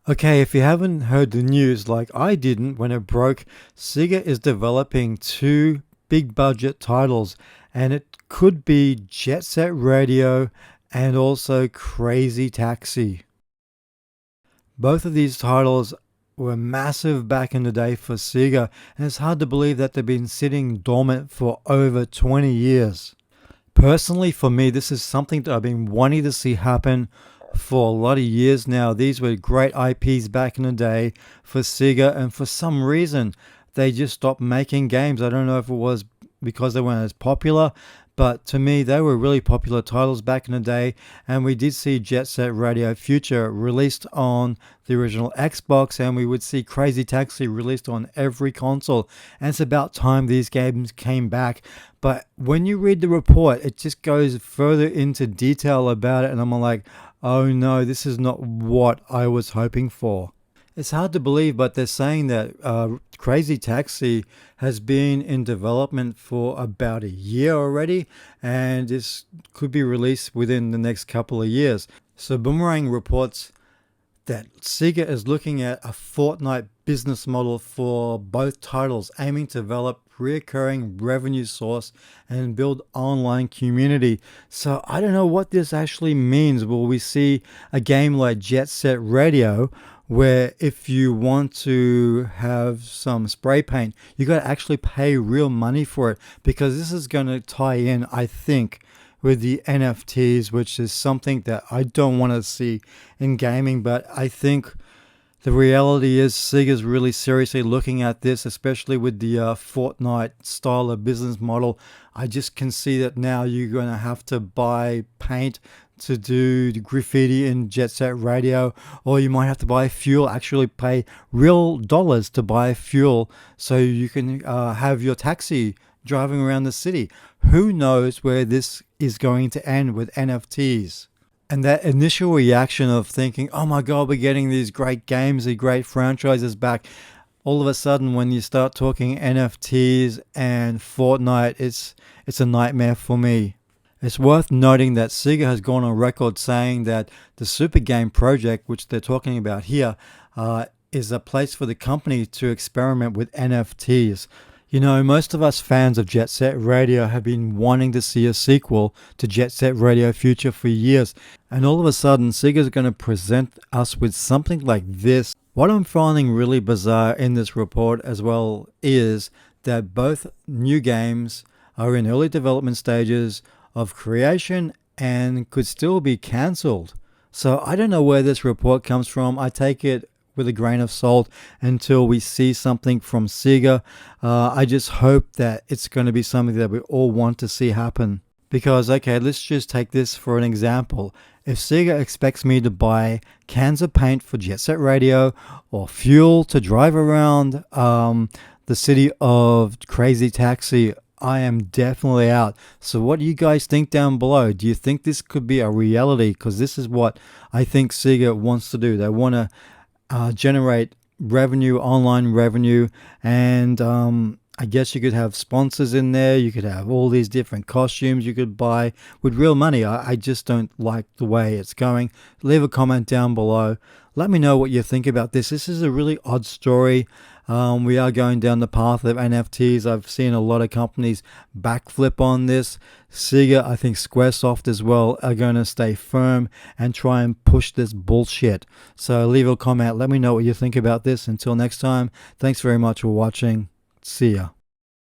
Okay, if you haven't heard the news like I didn't when it broke, Sega is developing two big budget titles, and it could be Jet Set Radio and also Crazy Taxi. Both of these titles were massive back in the day for Sega, and it's hard to believe that they've been sitting dormant for over 20 years. Personally, for me, this is something that I've been wanting to see happen for a lot of years now. These were great IPs back in the day for Sega, and for some reason, they just stopped making games. I don't know if it was because they weren't as popular, but to me, they were really popular titles back in the day. And we did see Jet Set Radio Future released on the original Xbox, and we would see Crazy Taxi released on every console. And it's about time these games came back. But when you read the report, it just goes further into detail about it, and I'm like, oh no, this is not what I was hoping for. It's hard to believe, but they're saying that Crazy Taxi has been in development for about a year already, and this could be released within the next couple of years. So Boomerang reports that Sega is looking at a fortnight business model for both titles, aiming to develop recurring revenue source and build online community. So I don't know what this actually means. Will we see a game like Jet Set Radio, where if you want to have some spray paint, you got to actually pay real money for it? Because this is going to tie in, I think, with the NFTs, which is something that I don't want to see in gaming. But I think the reality is Sega's really seriously looking at this, especially with the Fortnite style of business model. I just can see that now you're going to have to buy paint to do the graffiti in Jet Set Radio, or you might have to buy fuel, actually pay real dollars to buy fuel so you can have your taxi driving around the city. Who knows where this is going to end with NFTs? And that initial reaction of thinking, oh my God, we're getting these great games, these great franchises back. All of a sudden, when you start talking NFTs and Fortnite, it's a nightmare for me. It's worth noting that Sega has gone on record saying that the Super Game project, which they're talking about here, is a place for the company to experiment with NFTs. You know, most of us fans of Jet Set Radio have been wanting to see a sequel to Jet Set Radio Future for years, and all of a sudden Sega's going to present us with something like this. What I'm finding really bizarre in this report as well is that both new games are in early development stages of creation and could still be cancelled. So I don't know where this report comes from. I take it with a grain of salt until we see something from Sega. I just hope that it's going to be something that we all want to see happen. Because, okay, let's just take this for an example. If Sega expects me to buy cans of paint for Jet Set Radio or fuel to drive around the city of Crazy Taxi, I am definitely out. So what do you guys think down below? Do you think this could be a reality? Because this is what I think Sega wants to do. They want to generate revenue, online revenue, and I guess you could have sponsors in there. You could have all these different costumes you could buy with real money. I just don't like the way it's going. Leave a comment down below. Let me know what you think about this. This is a really odd story. We are going down the path of NFTs. I've seen a lot of companies backflip on this. Sega, I think Squaresoft as well, are going to stay firm and try and push this bullshit. So leave a comment. Let me know what you think about this. Until next time, thanks very much for watching. See ya.